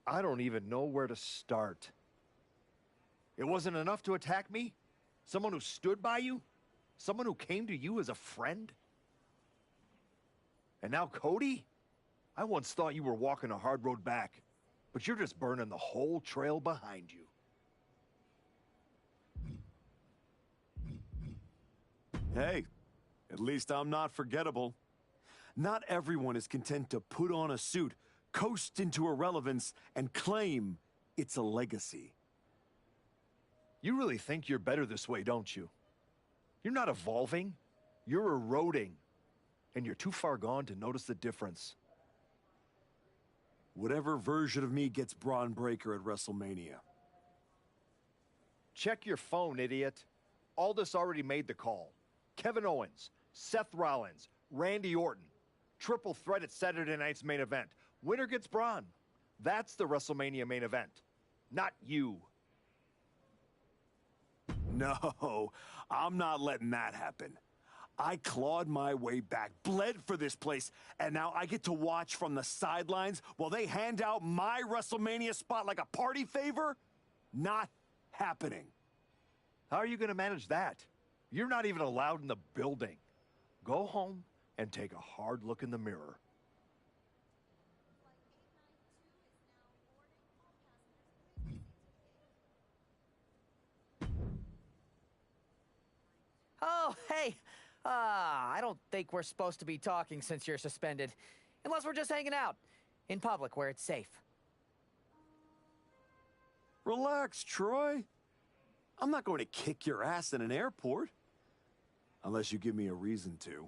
I don't even know where to start. It wasn't enough to attack me? Someone who stood by you? Someone who came to you as a friend? And now Cody? I once thought you were walking a hard road back, but you're just burning the whole trail behind you. Hey, at least I'm not forgettable. Not everyone is content to put on a suit, coast into irrelevance, and claim it's a legacy. You really think you're better this way, don't you? You're not evolving, you're eroding. And you're too far gone to notice the difference. Whatever version of me gets Braun Breaker at WrestleMania. Check your phone, idiot. Aldous already made the call. Kevin Owens, Seth Rollins, Randy Orton. Triple threat at Saturday night's main event. Winner gets Braun. That's the WrestleMania main event. Not you. No, I'm not letting that happen. I clawed my way back, bled for this place, and now I get to watch from the sidelines while they hand out my WrestleMania spot like a party favor? Not happening. How are you going to manage that? You're not even allowed in the building. Go home and take a hard look in the mirror. Oh, hey. I don't think we're supposed to be talking since you're suspended. Unless we're just hanging out. In public, where it's safe. Relax, Troy. I'm not going to kick your ass in an airport. Unless you give me a reason to.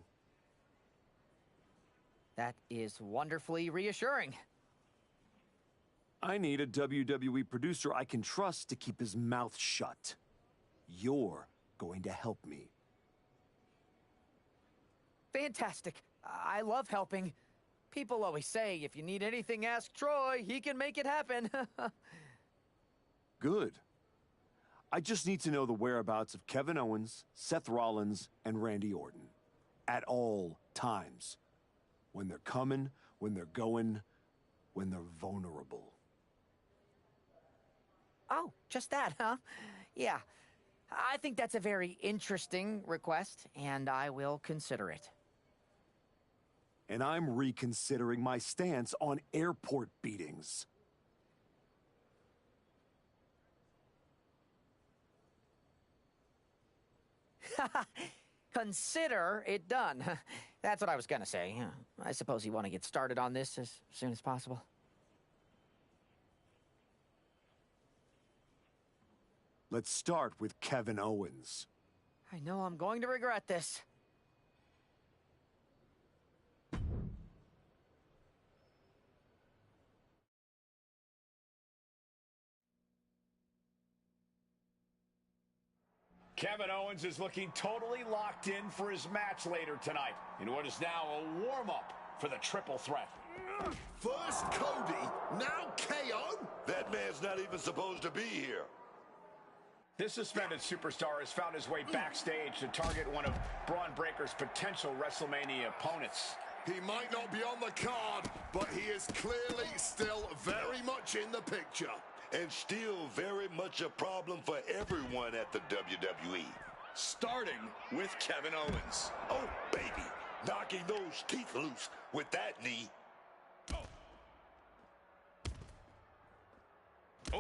That is wonderfully reassuring. I need a WWE producer I can trust to keep his mouth shut. You're going to help me. Fantastic. I love helping. People always say, if you need anything, ask Troy. He can make it happen. Good. I just need to know the whereabouts of Kevin Owens, Seth Rollins, and Randy Orton. At all times. When they're coming, when they're going, when they're vulnerable. Oh, just that, huh? Yeah. I think that's a very interesting request, and I will consider it. And I'm reconsidering my stance on airport beatings. Consider it done. That's what I was gonna say. I suppose you want to get started on this as soon as possible. Let's start with Kevin Owens. I know I'm going to regret this. Kevin Owens is looking totally locked in for his match later tonight in what is now a warm-up for the triple threat. First Cody, now KO? That man's not even supposed to be here. This suspended superstar has found his way backstage to target one of Braun Breaker's potential WrestleMania opponents. He might not be on the card, but he is clearly still very much in the picture. And still very much a problem for everyone at the WWE. Starting with Kevin Owens. Oh, baby, knocking those teeth loose with that knee. Oh.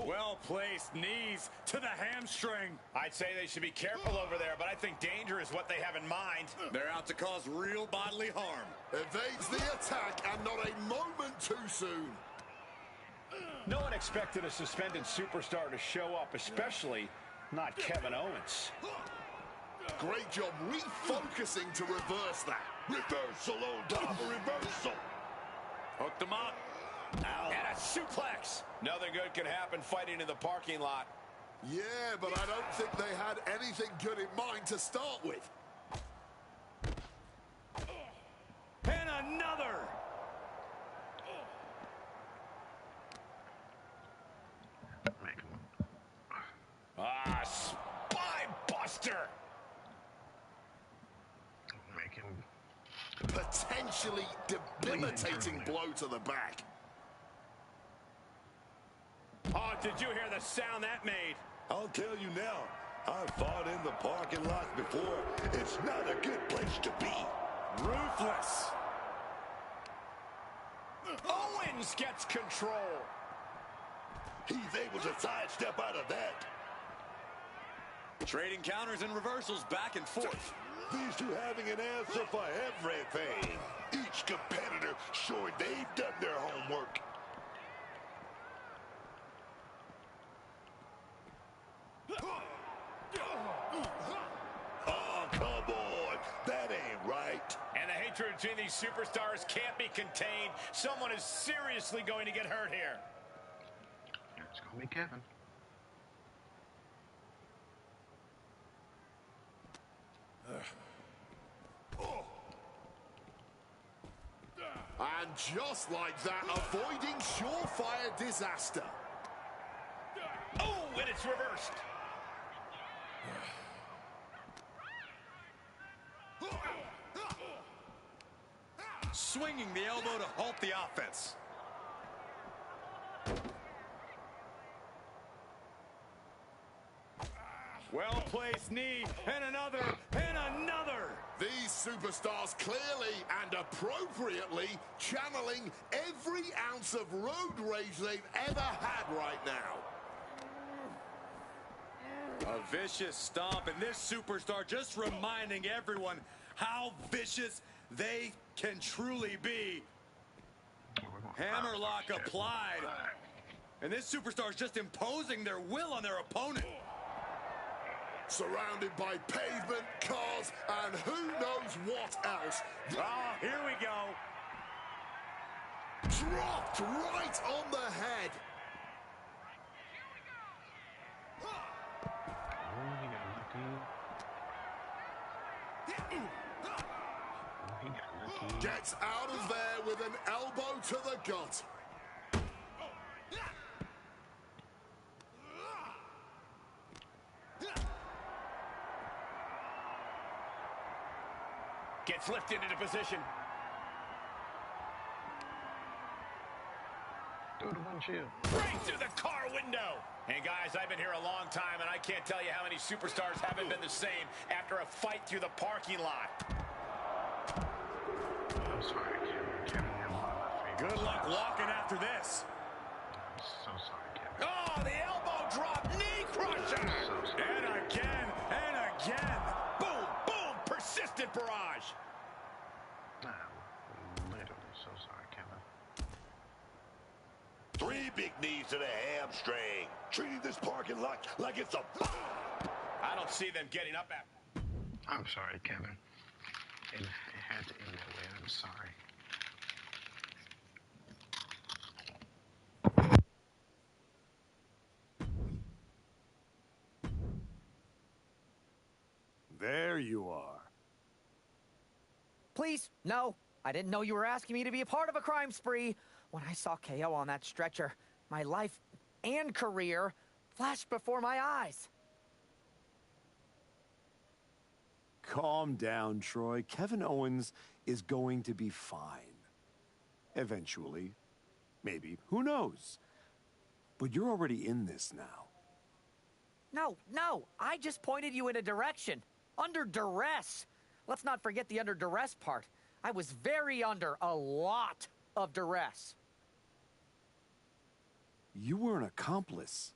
Well-placed knees to the hamstring. I'd say they should be careful over there, but I think danger is what they have in mind. They're out to cause real bodily harm. Evades the attack and not a moment too soon. No one expected a suspended superstar to show up, especially not Kevin Owens. Great job refocusing to reverse that. Reversal on top of reversal. Hooked him up. Ow. And a suplex. Nothing good can happen fighting in the parking lot. Yeah, but I don't think they had anything good in mind to start with. And another. Ah, spine buster. Potentially debilitating blow to the back. Oh, did you hear the sound that made? I'll tell you now, I've fought in the parking lots before. It's not a good place to be. Ruthless. Owens gets control. He's able to sidestep out of that. Trading counters and reversals back and forth. These two having an answer for everything. Each competitor showing they've done their homework. Oh, come on. That ain't right. And the hatred between these superstars can't be contained. Someone is seriously going to get hurt here. It's gonna be Kevin. And just like that, avoiding surefire disaster. Oh, and it's reversed. Swinging the elbow to halt the offense. Well-placed knee, and another, and another. These superstars clearly and appropriately channeling every ounce of road rage they've ever had right now. A vicious stomp, and this superstar just reminding everyone how vicious they can truly be. Hammerlock applied. And this superstar is just imposing their will on their opponent. Surrounded by pavement, cars, and who knows what else. Oh, here we go. Dropped right on the head. Oh, he got lucky. Oh, he got lucky. Gets out of there with an elbow to the gut. Gets lifted into position. Do the windshield. Right through the car window. And guys, I've been here a long time, and I can't tell you how many superstars haven't been the same after a fight through the parking lot. I'm sorry, Kevin. Kevin, you're one of my favorites. Good luck walking after this. I'm so sorry, Kevin. Oh, the elbow drop, knee crusher. So sorry. And again, and again. Boom, boom, persistent barrage. I'm literally so sorry, Kevin. 3 big knees to the hamstring. Treating this parking lot like it's a... I don't see them getting up after. I'm sorry, Kevin. It had to end that way. I'm sorry. There you are. Please, no. I didn't know you were asking me to be a part of a crime spree. When I saw KO on that stretcher, my life and career flashed before my eyes. Calm down, Troy. Kevin Owens is going to be fine. Eventually. Maybe. Who knows? But you're already in this now. No. I just pointed you in a direction. Under duress. Let's not forget the under duress part. I was very under a lot of duress. You were an accomplice.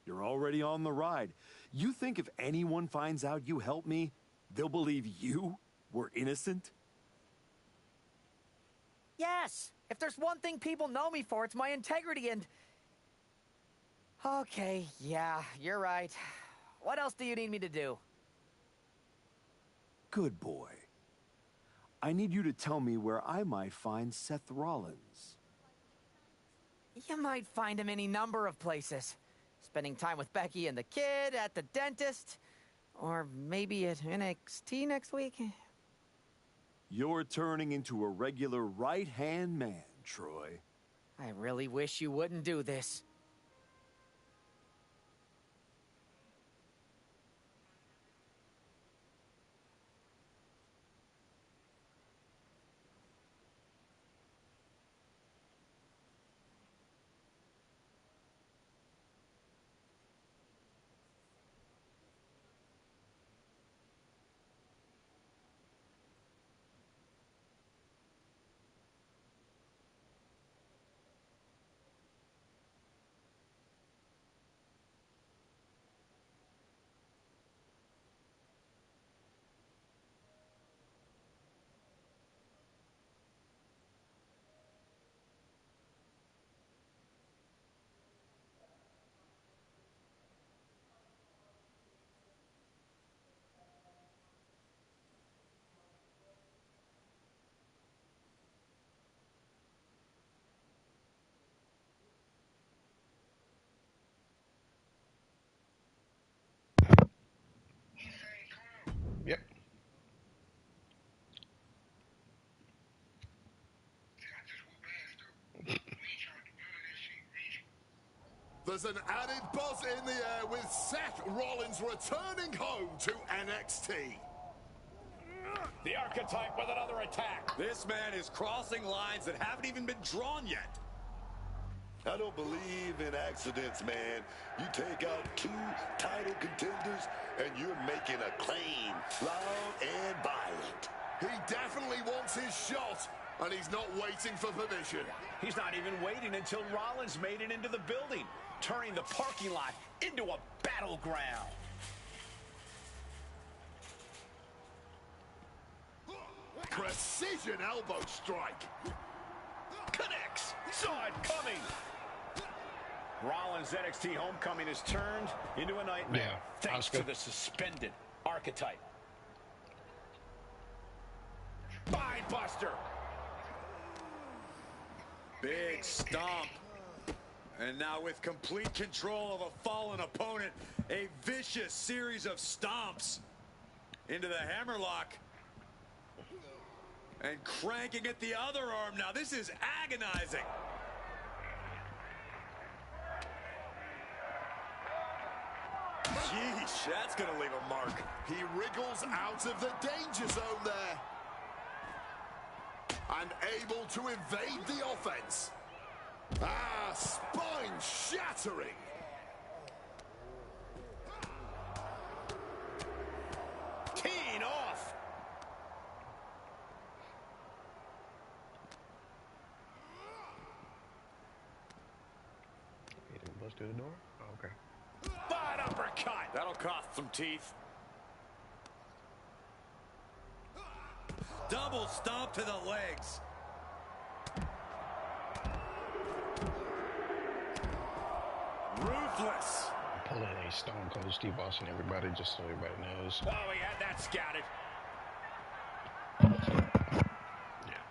You're already on the ride. You think if anyone finds out you helped me, they'll believe you were innocent? Yes. If there's one thing people know me for, it's my integrity and... Okay, yeah, you're right. What else do you need me to do? Good boy. I need you to tell me where I might find Seth Rollins. You might find him any number of places. Spending time with Becky and the kid, at the dentist, or maybe at NXT next week. You're turning into a regular right-hand man, Troy. I really wish you wouldn't do this. There's an added buzz in the air with Seth Rollins returning home to NXT. The Archetype with another attack. This man is crossing lines that haven't even been drawn yet. I don't believe in accidents, man. You take out 2 title contenders, and you're making a claim, loud and violent. He definitely wants his shot, and he's not waiting for permission. He's not even waiting until Rollins made it into the building, turning the parking lot into a battleground. Precision elbow strike. Connects. Saw it coming. Rollins' NXT homecoming has turned into a nightmare. Yeah, thanks to the suspended Archetype. Spine buster. Big stomp. And now with complete control of a fallen opponent, a vicious series of stomps into the hammerlock. And cranking at the other arm now. This is agonizing. Sheesh, that's going to leave a mark. He wriggles out of the danger zone there. And able to evade the offense. Ah, spine shattering. Teeing off. He didn't bust through the door? Oh, okay. Bad uppercut. That'll cost some teeth. Double stomp to the legs. Ruthless. Pulling a Stone Cold Steve Austin, everybody, just so everybody knows. Oh, he had that scouted. Yeah.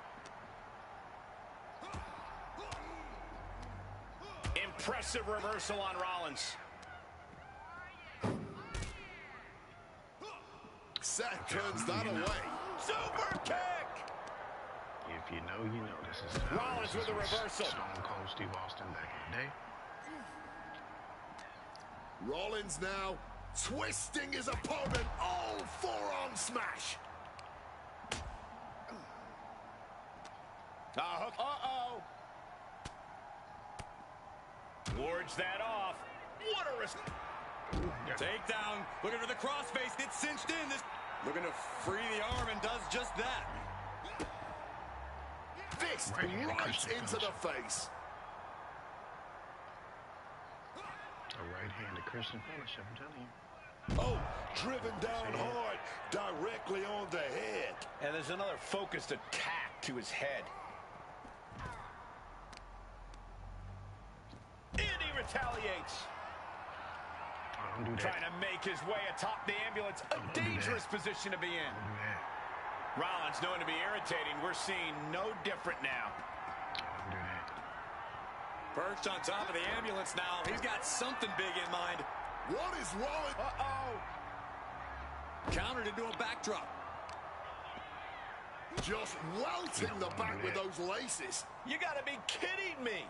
Impressive reversal on Rollins. Seth turns that away. Super kick. If you know, you know. This is Rollins with a reversal. Stone Cold Steve Austin back in the day. Rollins now twisting his opponent. Oh, forearm smash. Uh-oh. Wards that off. What a risk. Takedown. Looking for the crossface. Gets cinched in. This looking to free the arm and does just that. Fist right into the face. A right-handed Christian finish, I'm telling you. Oh, driven down hard, directly on the head. And there's another focused attack to his head. And he retaliates. Oh, don't do that. Trying to make his way atop the ambulance. A dangerous position to be in. Don't do that. Rollins known to be irritating. We're seeing no different now. Don't do that. Perched on top of the ambulance now. He's got something big in mind. What is Rollins? Uh-oh. Countered into a backdrop. Just welting the back with those laces. You gotta be kidding me.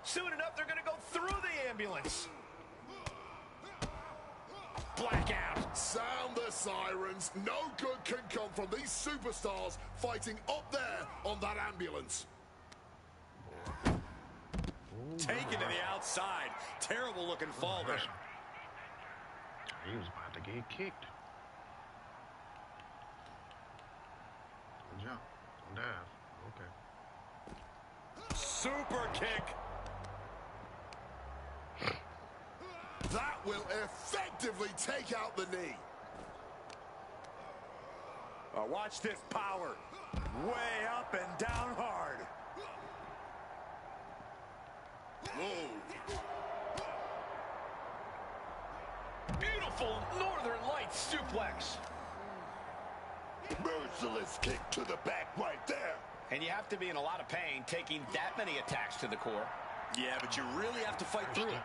Soon enough, they're gonna go through the ambulance. Blackout. Sound the sirens. No good can come from these superstars fighting up there on that ambulance. Taken to the outside. Terrible looking fall there. He was about to get kicked. Don't jump. Don't dive. Okay. Super kick. That will effectively take out the knee. Watch this power. Way up and down hard. Whoa. Beautiful Northern Lights suplex. Merciless kick to the back right there. And you have to be in a lot of pain taking that many attacks to the core. Yeah, but you really have to fight through it.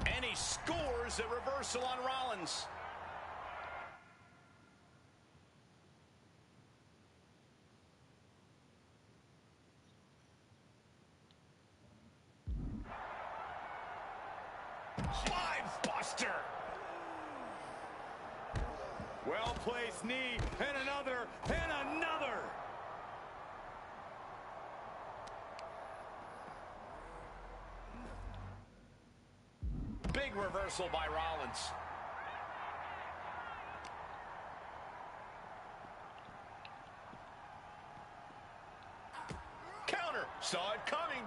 And he scores a reversal on Rollins. Spine buster. Well-placed knee, and another, and another. Big reversal by Rollins. Counter. Saw it coming.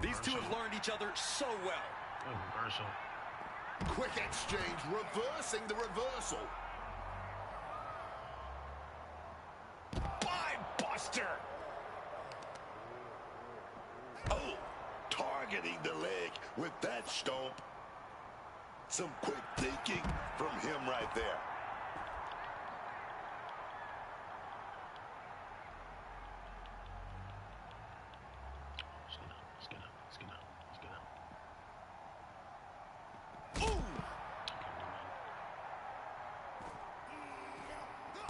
These two have learned each other so well. Good reversal. Quick exchange, reversing the reversal. Spine buster. Oh, targeting the leg with that stomp. Some quick thinking from him right there. Let's get up. Let's get up. Let's get up. Ooh.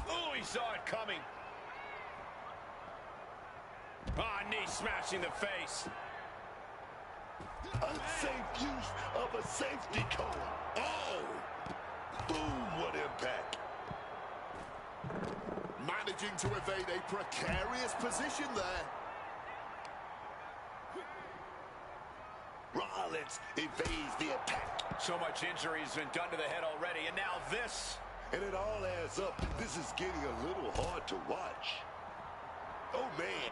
Oh, he saw it coming. Ah, knee smashing the face. Unsafe use of a safety cone. Oh! Boom, what impact. Managing to evade a precarious position there. Rollins evades the attack. So much injury has been done to the head already, and now this. And it all adds up. This is getting a little hard to watch. Oh, man.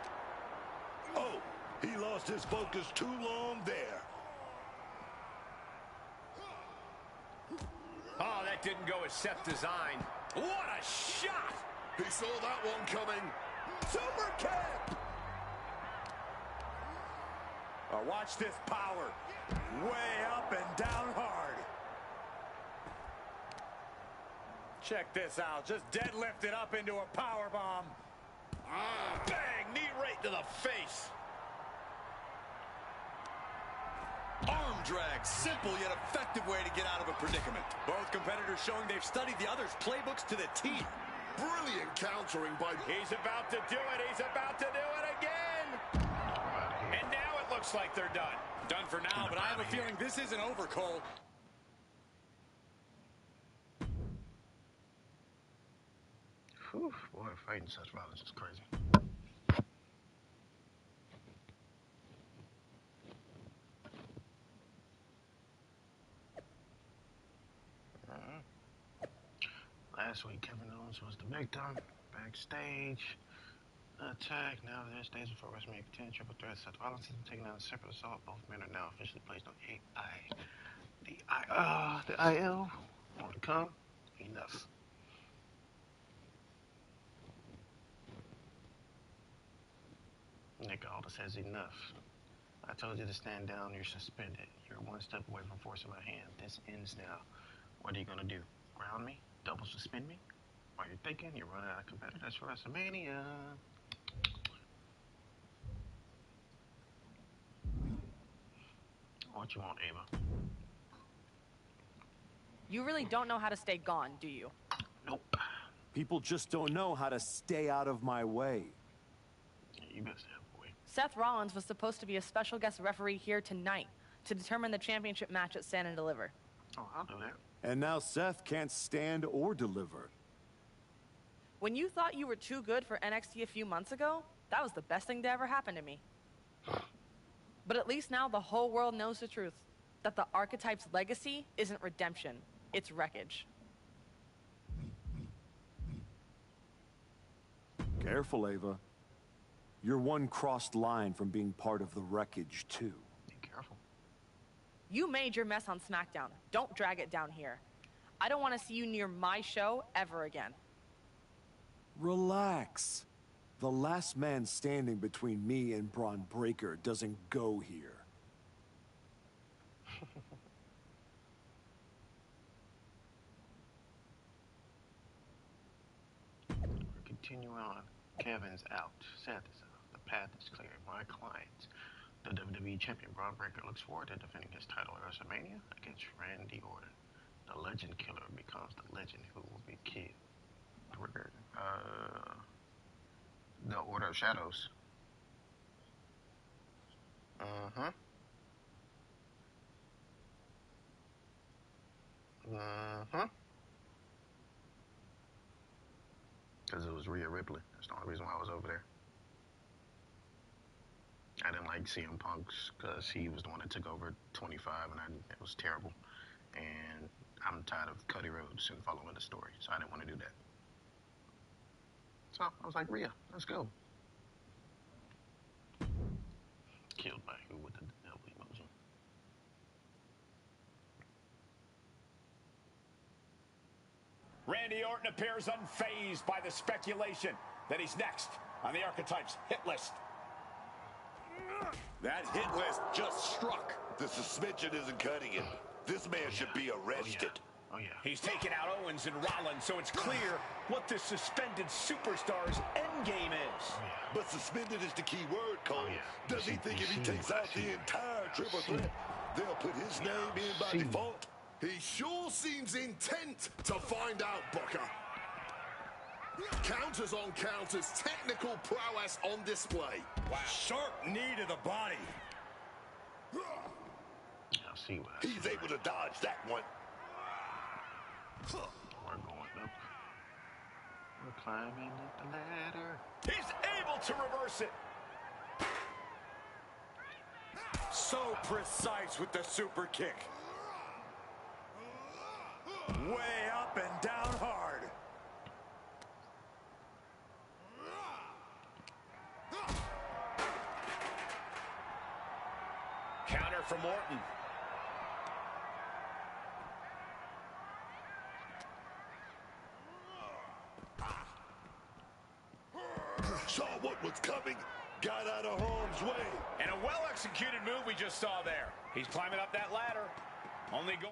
Oh, he lost his focus too long there. Oh, that didn't go as Seth designed. What a shot! He saw that one coming. Super kick! Watch this power. Way up and down hard. Check this out. Just deadlifted up into a power bomb. Bang! Knee right to the face. Arm drag. Simple yet effective way to get out of a predicament. Both competitors showing they've studied the other's playbooks to the T. Brilliant countering by... He's about to do it. He's about to do it again. And now it looks like they're done. Done for now, but I have a feeling this isn't over, Cole. Whew, boy, fighting Seth Rollins is crazy. Last week, Kevin Owens was the victim. Backstage, attack. Now, there's days before WrestleMania 10. Triple threat. Seth Rollins is taking on a separate assault. Both men are now officially placed on the IL. More to come. Enough. Nick Aldis says enough. I told you to stand down. You're suspended. You're one step away from forcing my hand. This ends now. What are you gonna do? Ground me? Double suspend me? While you're thinking, you're running out of competitors for WrestleMania. What you want, Ava? You really don't know how to stay gone, do you? Nope. People just don't know how to stay out of my way. Yeah, you best have a way. Seth Rollins was supposed to be a special guest referee here tonight to determine the championship match at Stand and Deliver. Oh, I'll do that. And now Seth can't stand or deliver. When you thought you were too good for NXT a few months ago, that was the best thing to ever happen to me. But at least now the whole world knows the truth. That the Archetype's legacy isn't redemption, it's wreckage. Careful, Ava. You're one crossed line from being part of the wreckage, too. Be careful. You made your mess on SmackDown. Don't drag it down here. I don't want to see you near my show ever again. Relax. The last man standing between me and Braun Breaker doesn't go here. We're continuing on. Kevin's out. Seth is out. The path is clear. My client, the WWE Champion Braun Breaker, looks forward to defending his title at WrestleMania against Randy Orton. The Legend Killer becomes the legend who will be killed. The Order of Shadows. Rhea Ripley. That's the only reason why I was over there. I didn't like CM Punk's because he was the one that took over 25, and it was terrible. And I'm tired of Cody Rhodes and following the story, so I didn't want to do that. So I was like, Rhea, let's go. Killed by who with the devil emoji? Randy Orton appears unfazed by the speculation that he's next on the Archetypes hit list. That hit list just struck. The suspension isn't cutting it. This man should be arrested. Oh, yeah. He's taken out Owens and Rollins, so it's clear what this suspended superstar's endgame is. But suspended is the key word, Cole. Oh, yeah. Does he think if he takes out the entire triple threat, they'll put his name in by default? He sure seems intent to find out, Booker. Counters on counters, technical prowess on display. Wow. Sharp knee to the body. I'll see what He's able to dodge that one. we're going up. We're climbing up the ladder. He's able to reverse it. So precise with the super kick. Way up and down hard. Counter from Orton. Saw what was coming, got out of harm's way. And a well-executed move we just saw there. He's climbing up that ladder. Only go...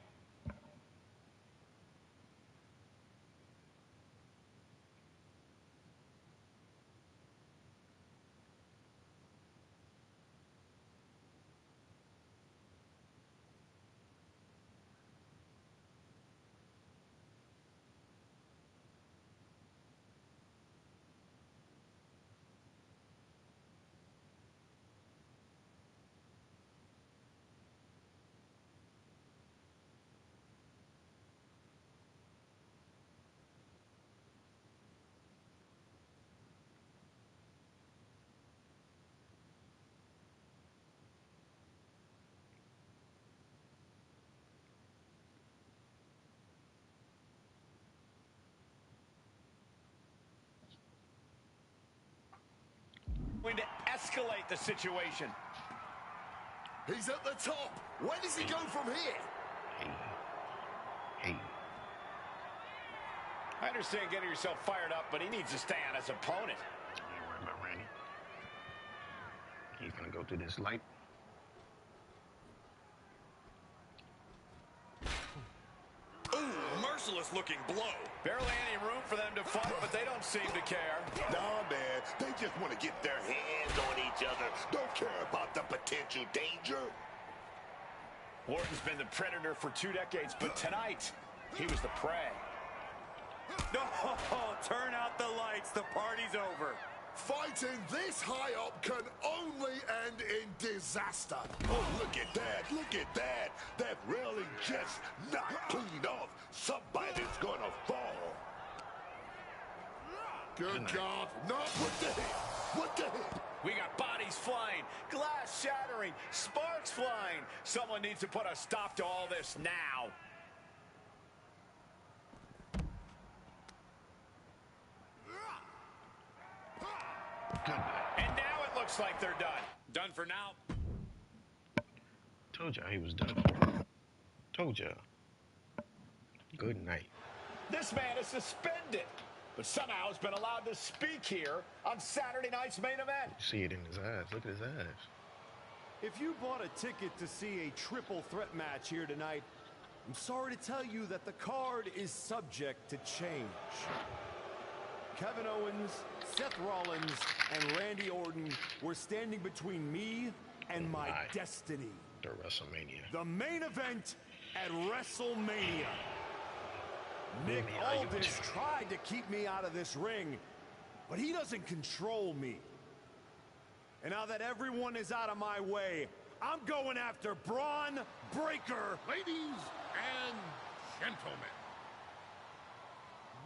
going to escalate the situation. He's at the top. Where does he go from here? Hey. I understand getting yourself fired up, but he needs to stay on his opponent. I ain't worried about Randy. He's gonna go through this light. Ooh, merciless looking blow. Barely any room for them to fight, but they don't seem to care. Nah, man, they just want to get their hands on each other. Don't care about the potential danger. Orton's been the predator for 2 decades, but tonight, he was the prey. No, turn out the lights. The party's over. Fighting this high up can only end in disaster. Oh, look at that. Look at that. That railing just not cleaned off. Somebody's gonna fall. Good God. Not with the hit. With the hit. We got bodies flying, glass shattering, sparks flying. Someone needs to put a stop to all this now. And now it looks like they're done. Done for now. Told y'all he was done. Told y'all. Good night. This man is suspended, but somehow has been allowed to speak here on Saturday night's main event. See it in his eyes. Look at his eyes. If you bought a ticket to see a triple threat match here tonight, I'm sorry to tell you that the card is subject to change. Kevin Owens, Seth Rollins, and Randy Orton were standing between me and my destiny. The WrestleMania. The main event at WrestleMania. Nick Mania. Aldis tried to keep me out of this ring, but he doesn't control me. And now that everyone is out of my way, I'm going after Braun Breaker. Ladies and gentlemen,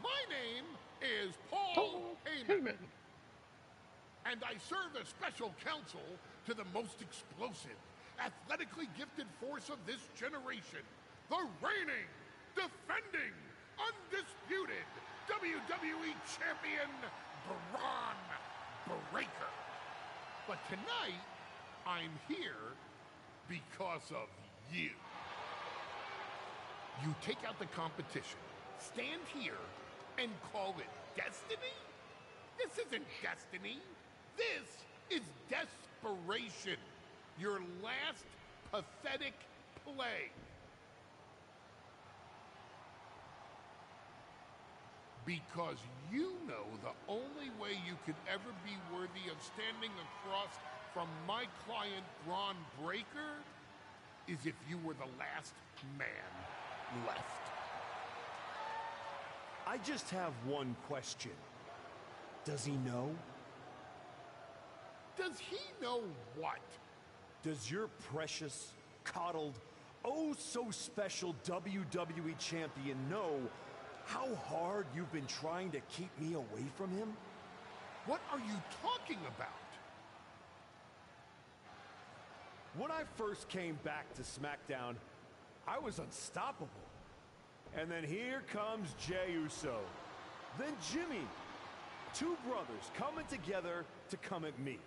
my name is Paul Heyman. And I serve as special counsel to the most explosive, athletically gifted force of this generation, the reigning, defending, undisputed WWE Champion, Braun Breaker. But tonight, I'm here because of you. You take out the competition, stand here, and call it destiny? This isn't destiny. This is desperation. Your last pathetic play. Because you know the only way you could ever be worthy of standing across from my client, Braun Breaker, is if you were the last man left. I just have one question. Does he know? Does he know what? Does your precious, coddled, oh so special WWE champion know how hard you've been trying to keep me away from him? What are you talking about? When I first came back to SmackDown, I was unstoppable. And then here comes Jey Uso. Then Jimmy. Two brothers coming together to come at me.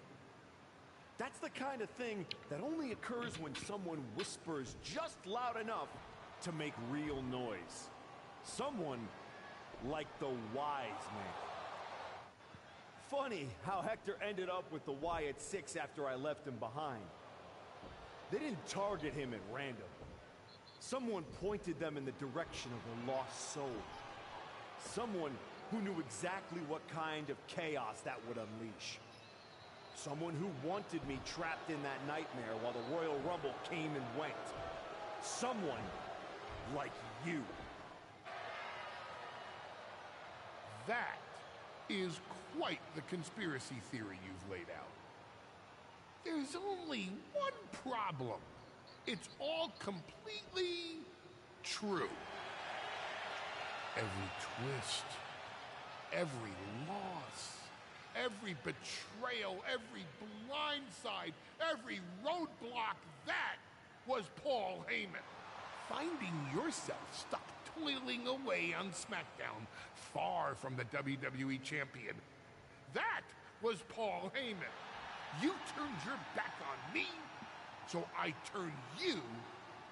That's the kind of thing that only occurs when someone whispers just loud enough to make real noise. Someone like the Wise Man. Funny how Hector ended up with the Wyatt Six after I left him behind. They didn't target him at random. Someone pointed them in the direction of a lost soul. Someone who knew exactly what kind of chaos that would unleash. Someone who wanted me trapped in that nightmare while the Royal Rumble came and went. Someone like you. That is quite the conspiracy theory you've laid out. There's only one problem. It's all completely true. Every twist, every loss, every betrayal, every blindside, every roadblock, that was Paul Heyman. Finding yourself stuck toiling away on SmackDown, far from the WWE Champion. That was Paul Heyman. You turned your back on me, so I turned you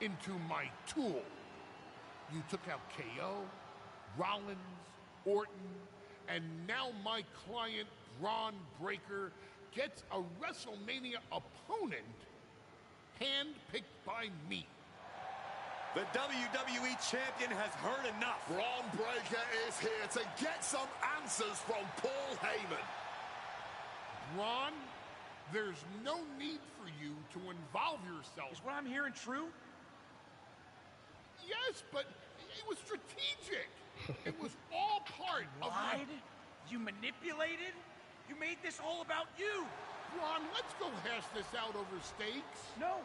into my tool. You took out KO, Rollins, Orton, and now my client, Braun Breaker, gets a WrestleMania opponent handpicked by me. The WWE Champion has heard enough. Braun Breaker is here to get some answers from Paul Heyman. Braun, there's no need for you to involve yourself. Is what I'm hearing true? Yes, but it was strategic. It was all part of Lied? You manipulated? You made this all about you. Braun, let's go hash this out over stakes. No,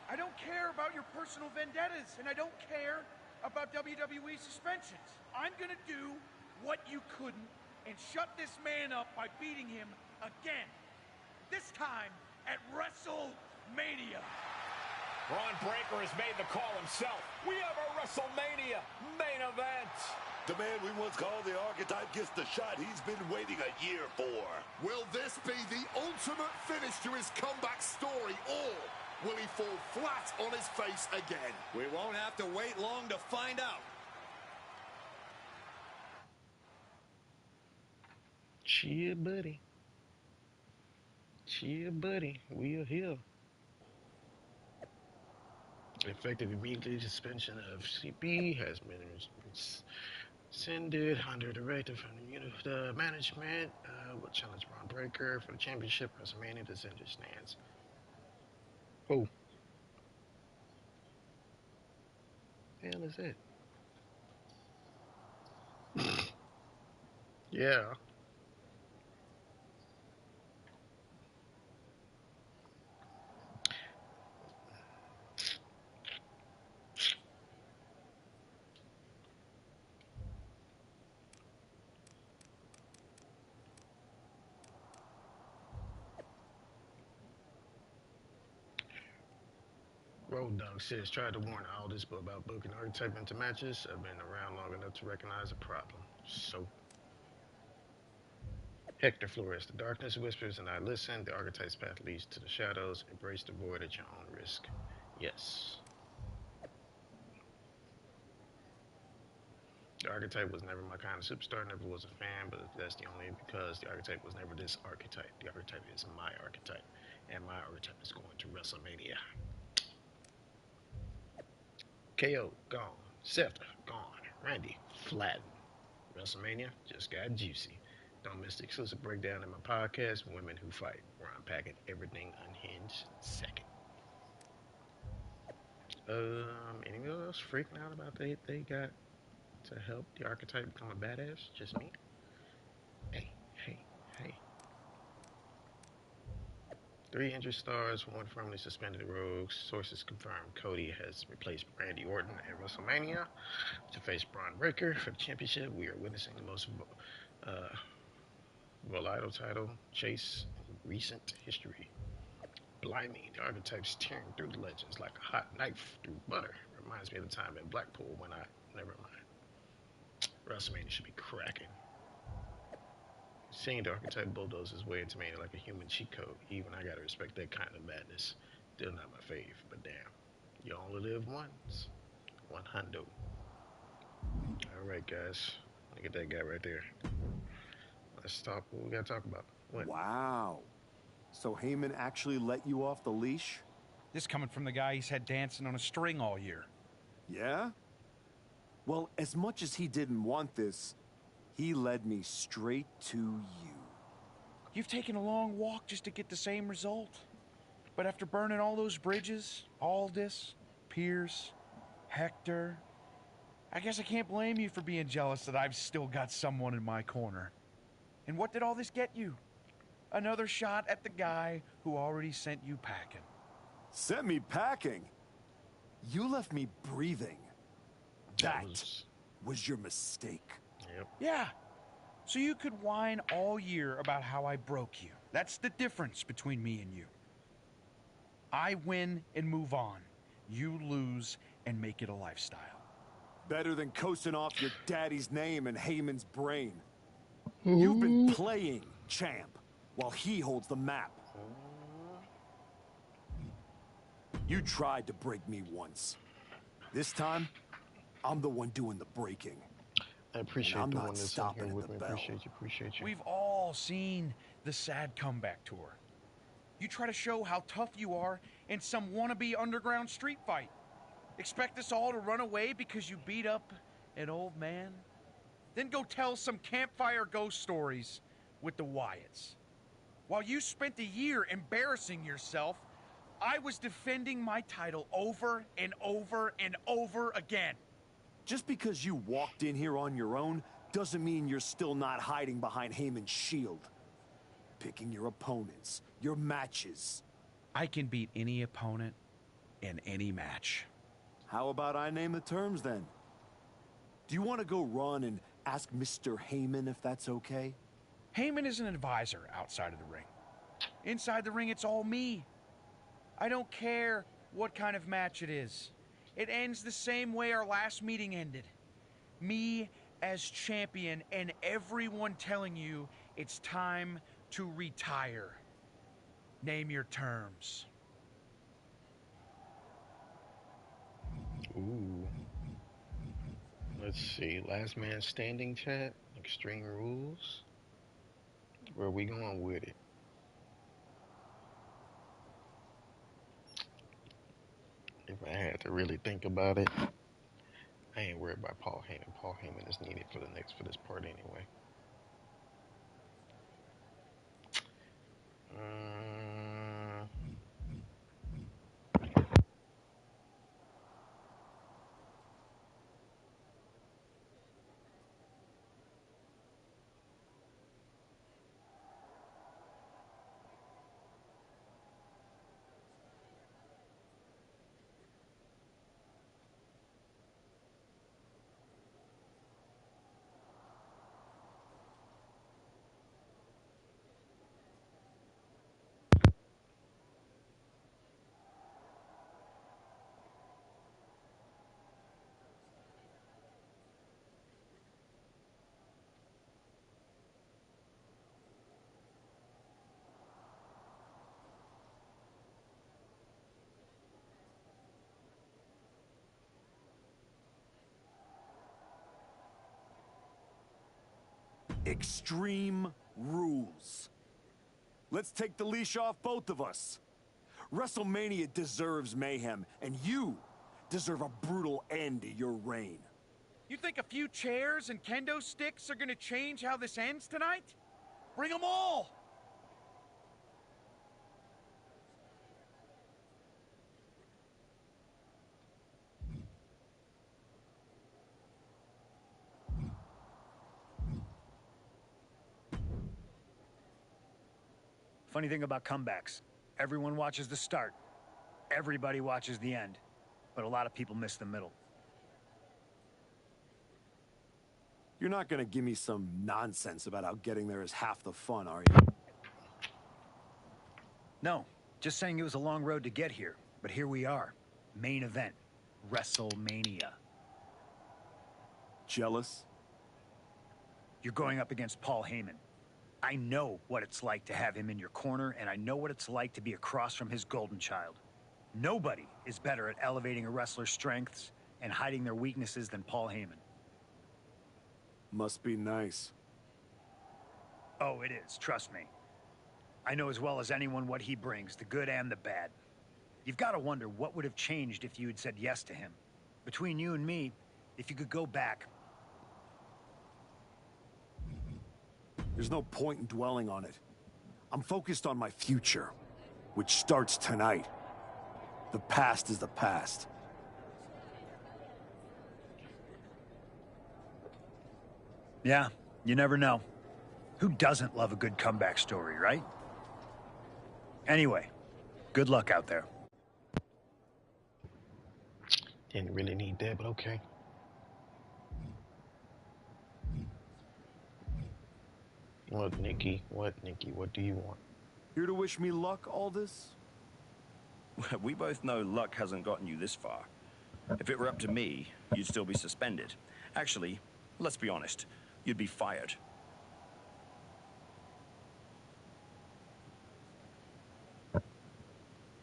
I don't care about your personal vendettas, and I don't care about WWE suspensions. I'm gonna do what you couldn't and shut this man up by beating him again. This time at WrestleMania. Braun Breaker has made the call himself. We have a WrestleMania main event. The man we once called the archetype gets the shot he's been waiting a year for. Will this be the ultimate finish to his comeback story, or will he fall flat on his face again? We won't have to wait long to find out. Cheer, buddy. Cheer, buddy. We are here. Effective immediately, suspension of CP has been rescinded under directive from the management. Will challenge Braun Breaker for the championship. WrestleMania decision stands. Oh. The hell is it? Yeah. Road Dog says, tried to warn Aldis about booking archetype into matches. I've been around long enough to recognize a problem. So, Hector Flores, the darkness whispers and I listen. The archetype's path leads to the shadows. Embrace the void at your own risk. Yes. The archetype was never my kind of superstar, never was a fan, but that's the only because the archetype was never this archetype. The archetype is my archetype, and my archetype is going to WrestleMania. KO, gone. Seth, gone. Randy, flattened. WrestleMania just got juicy. Don't miss the exclusive breakdown in my podcast, Women Who Fight, where I'm packing everything unhinged second. Anyone else freaking out about they got to help the archetype become a badass? Just me? Hey, hey, hey. 3 injured stars, 1 firmly suspended rogues. Sources confirm Cody has replaced Randy Orton at WrestleMania to face Braun Breaker for the championship. We are witnessing the most volatile title chase in recent history. Blimey, the archetypes tearing through the legends like a hot knife through butter. Reminds me of the time in Blackpool when never mind. WrestleMania should be cracking. Seeing the archetype bulldoze his way into Mania like a human cheat code, even I gotta respect that kind of madness. Still not my fave, but damn. You only live once. One hundo. Alright, guys. Look at that guy right there. Let's talk. What we gotta talk about? What? Wow. So Heyman actually let you off the leash? This coming from the guy he's had dancing on a string all year. Yeah? Well, as much as he didn't want this, he led me straight to you. You've taken a long walk just to get the same result. But after burning all those bridges, Aldis, Pierce, Hector, I guess I can't blame you for being jealous that I've still got someone in my corner. And what did all this get you? Another shot at the guy who already sent you packing. Sent me packing? You left me breathing. That was your mistake. Yep. Yeah. So you could whine all year about how I broke you. That's the difference between me and you. I win and move on. You lose and make it a lifestyle. Better than coasting off your daddy's name in Heyman's brain. You've been playing champ while he holds the map. You tried to break me once. This time, I'm the one doing the breaking. I appreciate I'm the not one that's in stopping here at with the me. bell. Appreciate you. We've all seen the sad comeback tour. You try to show how tough you are in some wannabe underground street fight. Expect us all to run away because you beat up an old man? Then go tell some campfire ghost stories with the Wyatts. While you spent a year embarrassing yourself, I was defending my title over and over and over again. Just because you walked in here on your own doesn't mean you're still not hiding behind Heyman's shield. Picking your opponents, your matches. I can beat any opponent in any match. How about I name the terms then? Do you want to go run and ask Mr. Heyman if that's okay? Heyman is an advisor outside of the ring. Inside the ring, it's all me. I don't care what kind of match it is. It ends the same way our last meeting ended. Me as champion and everyone telling you it's time to retire. Name your terms. Ooh. Let's see. Last man standing chat. Extreme rules. Where are we going with it? If I had to really think about it, I ain't worried about Paul Heyman. Paul Heyman is needed for this part anyway. Extreme Rules. Let's take the leash off both of us. WrestleMania deserves mayhem, and you deserve a brutal end to your reign. You think a few chairs and kendo sticks are gonna change how this ends tonight? Bring them all! Funny thing about comebacks, everyone watches the start, everybody watches the end, but a lot of people miss the middle. You're not gonna give me some nonsense about how getting there is half the fun, are you? No, just saying it was a long road to get here, but here we are. Main event, WrestleMania. Jealous? You're going up against Paul Heyman. I know what it's like to have him in your corner, and I know what it's like to be across from his golden child. Nobody is better at elevating a wrestler's strengths and hiding their weaknesses than Paul Heyman. Must be nice. Oh, it is, trust me. I know as well as anyone what he brings, the good and the bad. You've got to wonder what would have changed if you had said yes to him. Between you and me, if you could go back... There's no point in dwelling on it. I'm focused on my future, which starts tonight. The past is the past. Yeah, you never know. Who doesn't love a good comeback story, right? Anyway, good luck out there. Didn't really need that, but okay. What, Nikki? What, Nikki? What do you want? Here to wish me luck, Aldous? We both know luck hasn't gotten you this far. If it were up to me, you'd still be suspended. Actually, let's be honest, you'd be fired.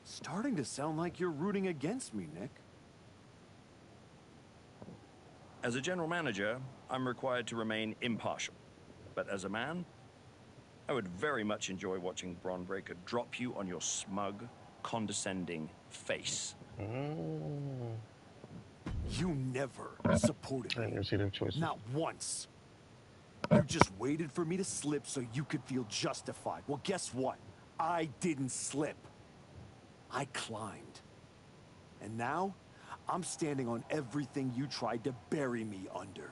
Starting to sound like you're rooting against me, Nick. As a general manager, I'm required to remain impartial. But as a man, I would very much enjoy watching Bron Breakker drop you on your smug, condescending face. You never supported me. I didn't see the choices. Not once. You just waited for me to slip so you could feel justified. Well, guess what? I didn't slip. I climbed. And now, I'm standing on everything you tried to bury me under.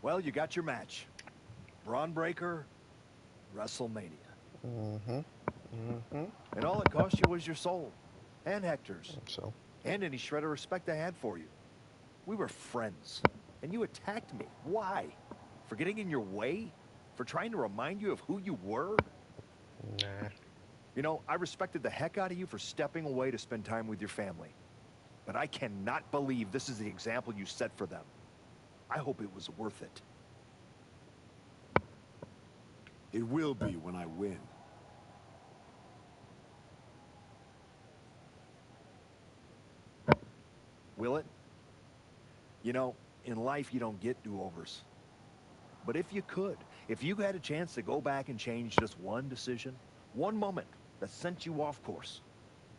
Well, you got your match. Bron Breakker, WrestleMania. And all it cost you was your soul. And Hector's. So. And any shred of respect I had for you. We were friends. And you attacked me. Why? For getting in your way? For trying to remind you of who you were? Nah. You know, I respected the heck out of you for stepping away to spend time with your family. But I cannot believe this is the example you set for them. I hope it was worth it. It will be when I win. Will it? You know, in life you don't get do-overs. But if you could, if you had a chance to go back and change just one decision, one moment that sent you off course,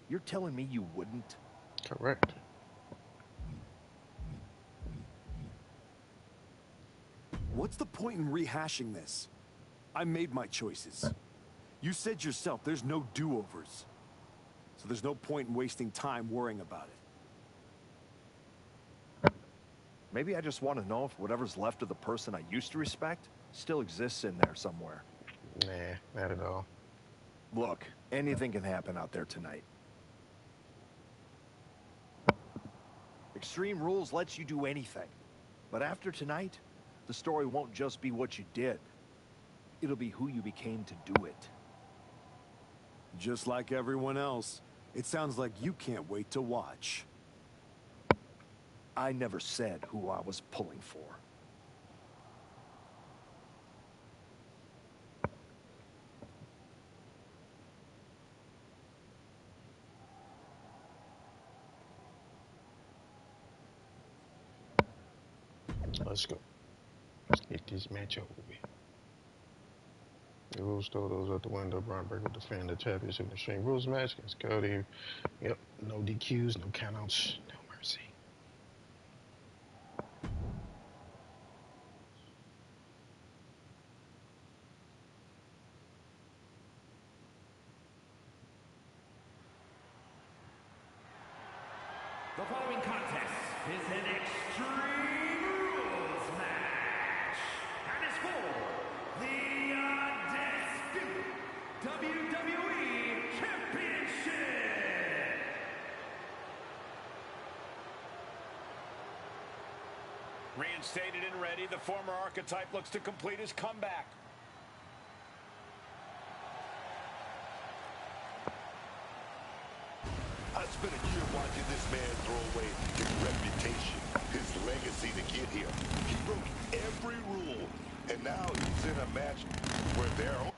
you're telling me you wouldn't? Correct. What's the point in rehashing this? I made my choices. You said yourself there's no do-overs. So there's no point in wasting time worrying about it. Maybe I just want to know if whatever's left of the person I used to respect still exists in there somewhere. Nah, not at all. Look, anything can happen out there tonight. Extreme Rules lets you do anything. But after tonight, the story won't just be what you did. It'll be who you became to do it. Just like everyone else, it sounds like you can't wait to watch. I never said who I was pulling for. Let's go. Let's get this match over with. The rules throw those out the window. Braun Breaker defend the championship in the Extreme Rules match against Cody. Yep, no DQs, no countouts, no mercy. The following contest is an Extreme Rules match and is for the undisputed WWE Championship. Reinstated and ready, the former archetype looks to complete his comeback. I spent a year watching this man throw away his reputation, his legacy to get here. He broke every rule, and now he's in a match where they're...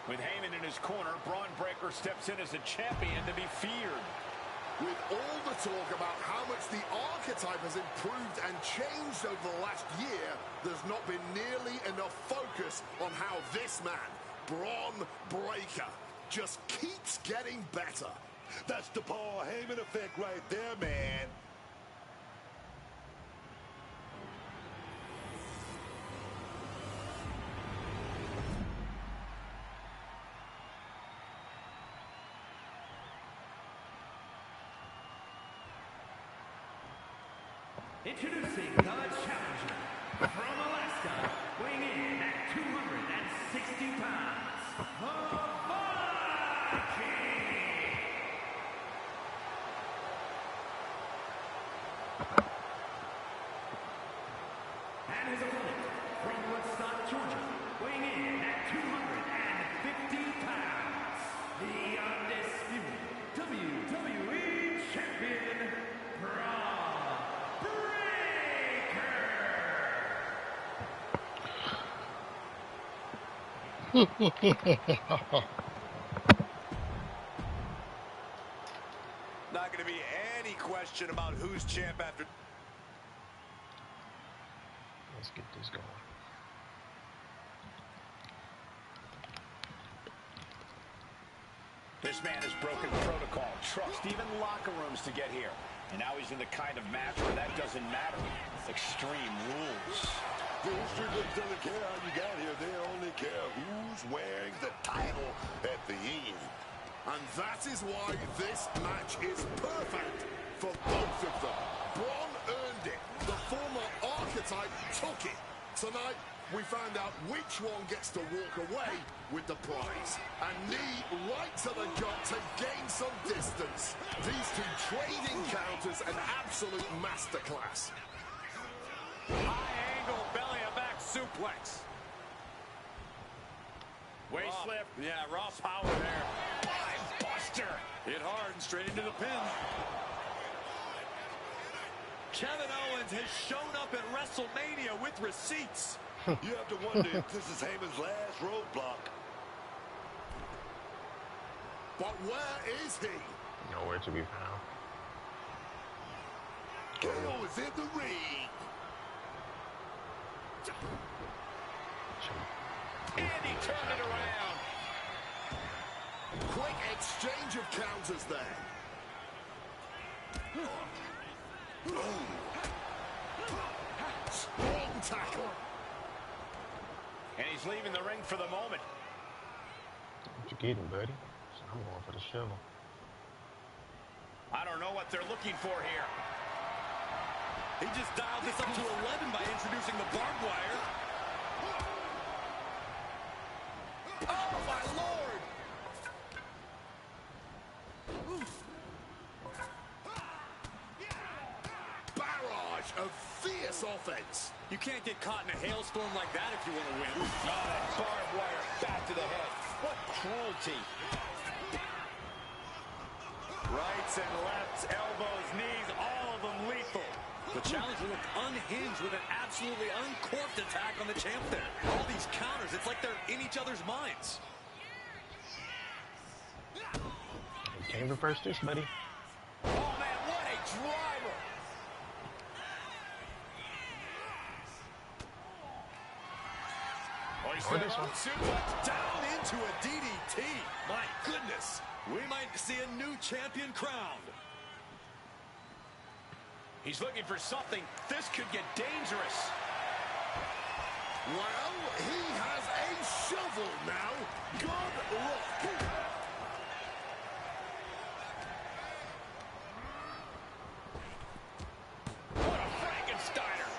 With Heyman in his corner, Braun Breaker steps in as a champion to be feared. With all the talk about how much the archetype has improved and changed over the last year, there's not been nearly enough focus on how this man, Braun Breaker, just keeps getting better. That's the Paul Heyman effect right there, man. Introducing the challenger from Alaska, weighing in at 260 pounds, the Viking! And his opponent from Woodstock, Georgia, weighing in at 250 pounds, the undisputed WWE Champion, Braun Not going to be any question about who's champ after... Let's get this going. This man has broken protocol, trust, even locker rooms to get here. And now he's in the kind of match where that doesn't matter. Extreme Rules. The history books doesn't care how you got here. They only care who's wearing the title at the end. And that is why this match is perfect for both of them. Braun earned it. The former archetype took it. Tonight, we found out which one gets to walk away with the prize. A knee right to the gut to gain some distance. These two trading counters, an absolute masterclass. High angle belly-to-back suplex. Waist slip. Yeah, raw power there. Dive buster. Hit hard and straight into the pin. Kevin Owens has shown up at WrestleMania with receipts. You have to wonder if this is Heyman's last roadblock. But where is he? Nowhere to be found. KO is in the ring. And he turned it around. Quick exchange of counters there. Strong tackle. And he's leaving the ring for the moment. What you getting, buddy? So I'm going for the shovel. I don't know what they're looking for here. He just dialed this up to 11 by introducing the barbed wire. Oh, my Lord! Barrage of fierce offense. You can't get caught in a hailstorm like that if you want to win. Oh, that barbed wire back to the head. What cruelty. Rights and lefts, elbows, knees, all of them lethal. The challenger looked unhinged with an absolutely uncorked attack on the champ there. All these counters, it's like they're in each other's minds. You can't reverse this, buddy. Oh, man, what a driver. Or this one. Suplex down into a DDT. My goodness. We might see a new champion crowned. He's looking for something. This could get dangerous. Well, he has a shovel now. Good luck. What a Frankensteiner.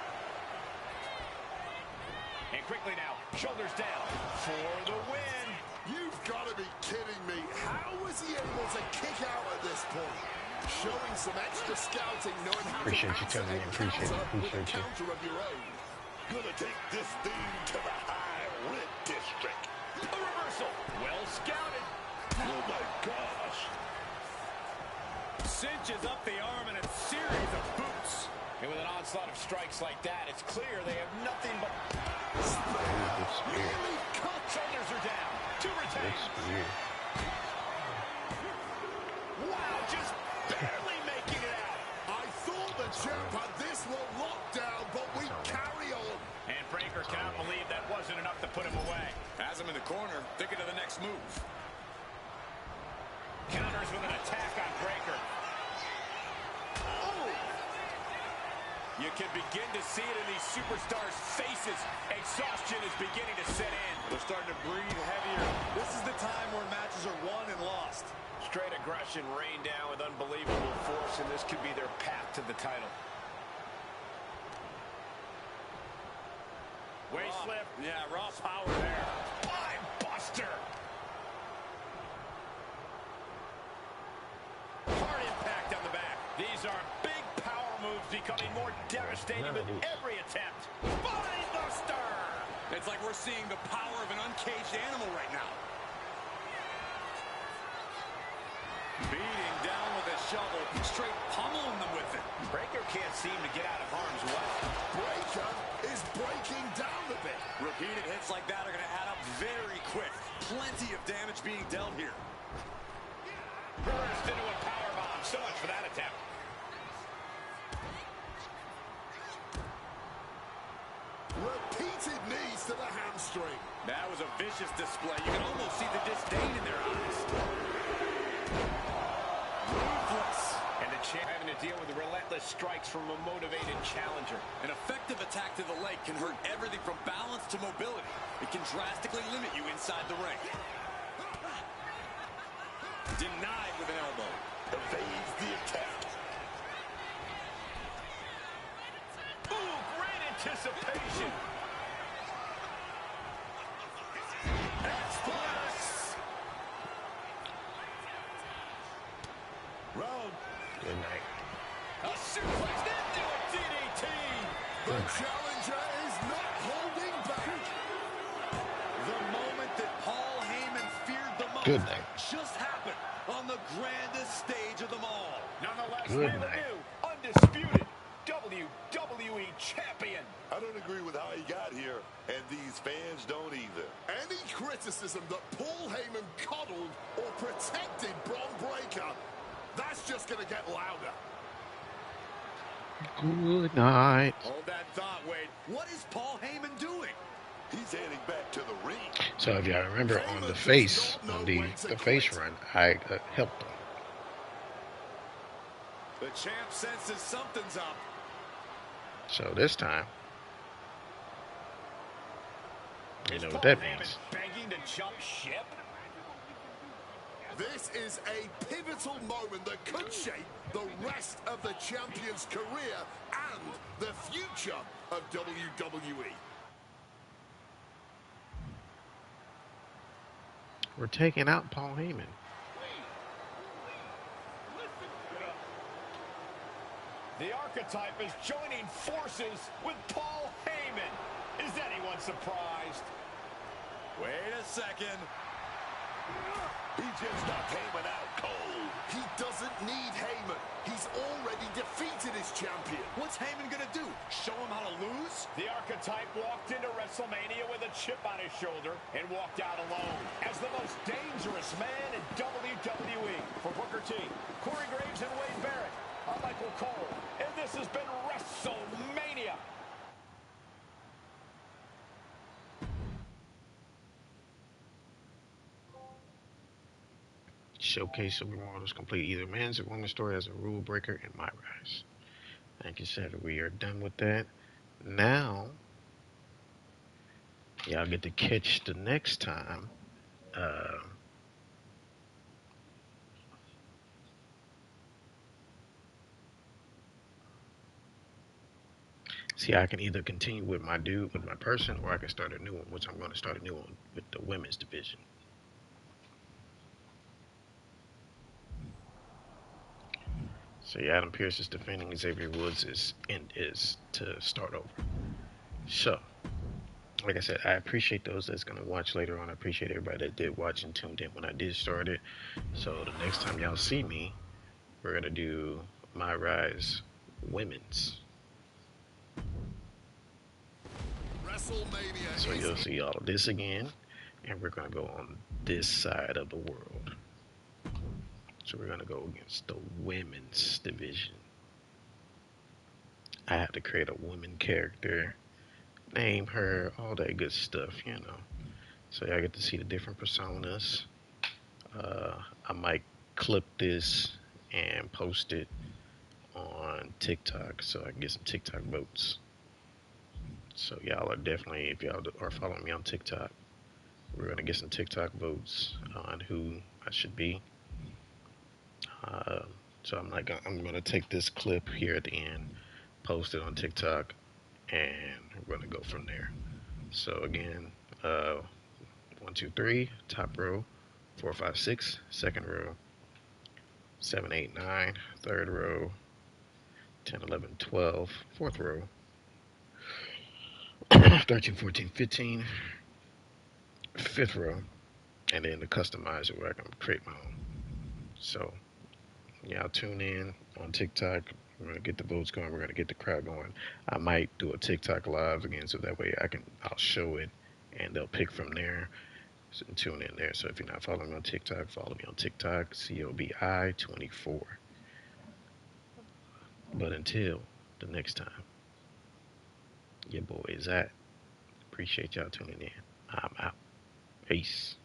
And quickly now, shoulders down for the win. You've got to be kidding me. How was he able to kick out at this point? Showing some extra scouting, knowing how Appreciate to you, Tony. Appreciate you. Appreciate you. counter of your own. Gonna take this thing to the high red district. A reversal. Well scouted. Oh my gosh. Cinches up the arm in a series of boots. And with an onslaught of strikes like that, it's clear they have nothing but... Really cut. Shoulders are down. Two retains. Wow, just barely making it out. I thought the champ had this one locked down, but we carry on. And Breaker cannot believe that wasn't enough to put him away. Has him in the corner, thinking of the next move. Counters with an attack on Breaker. Oh! You can begin to see it in these superstars' faces. Exhaustion is beginning to set in. They're starting to breathe heavier. This is the time where matches are won and lost. Straight aggression rained down with unbelievable force, and this could be their path to the title. Waist slip. Yeah, raw power there. Spine buster. Hard impact on the back. These are big power moves becoming more devastating with every attempt. Spine buster. It's like we're seeing the power of an uncaged animal right now. Beating down with a shovel, straight pummeling them with it. Breaker can't seem to get out of harm's way. Breaker is breaking down a bit. Repeated hits like that are going to add up very quick. Plenty of damage being dealt here. Burst into a powerbomb. So much for that attempt. Repeated knees to the hamstring. That was a vicious display. You can almost see the disdain in their eyes. Ruthless. And the champ having to deal with the relentless strikes from a motivated challenger. An effective attack to the leg can hurt everything from balance to mobility. It can drastically limit you inside the ring. Denied with an elbow. Evades the attack. Ooh, great anticipation. Express. Round. Good night. A suplex into a DDT. The challenger is not holding back. The moment that Paul Heyman feared the most Good night. just happened on the grandest stage of them all. Nonetheless, Good we have night. a new, undisputed WWE champion. I I don't agree with how he got here, and these fans don't either. Any criticism that Paul Heyman coddled or protected Bron Breakker, that's just going to get louder. Good night. Hold that thought, Wade. What is Paul Heyman doing? He's heading back to the ring. So if y'all remember on the face, on the face run, I helped him. The champ senses something's up. So this time, you know what that means. Begging to jump ship? This is a pivotal moment that could shape the rest of the champion's career and the future of WWE. We're taking out Paul Heyman. The archetype is joining forces with Paul Heyman. Is anyone surprised? Wait a second. He just knocked Heyman out cold. He doesn't need Heyman. He's already defeated his champion. What's Heyman gonna do? Show him how to lose? The archetype walked into WrestleMania with a chip on his shoulder and walked out alone as the most dangerous man in WWE. For Booker T, Corey Graves, and Wade Barrett, I'm Michael Cole, and this has been WrestleMania. Showcase Supermodels complete either men's or women's story as a rule breaker in MyRise. Thank you, Seth. We are done with that. Now, y'all get to catch the next time. See, I can either continue with my person, or I can start a new one, which I'm going to start a new one with the women's division. So yeah, Adam Pearce is defending Xavier Woods is to start over. So, like I said, I appreciate those that's gonna watch later on. I appreciate everybody that did watch and tuned in when I did start it. So the next time y'all see me, we're gonna do MyRise Women's. WrestleMania. So you'll see all of this again, and we're gonna go on this side of the world. So we're going to go against the women's division. I have to create a woman character, name her, all that good stuff, you know. So y'all get to see the different personas. I might clip this and post it on TikTok so I can get some TikTok votes. So y'all are definitely, if y'all are following me on TikTok, we're going to get some TikTok votes on who I should be. So I'm gonna take this clip here at the end, post it on TikTok, and we're gonna go from there. So again, 1, 2, 3, top row, 4, 5, 6, second row, 7, 8, 9, third row, 10, 11, 12, fourth row, 13, 14, 15, fifth row, and then the customizer where I can create my own. So y'all tune in on TikTok. We're gonna get the votes going. We're gonna get the crowd going. I might do a TikTok live again, so that way I'll show it, and they'll pick from there. So tune in there. So if you're not following me on TikTok, follow me on TikTok, COBI24. But until the next time, your boy is at. Appreciate y'all tuning in. I'm out. Peace.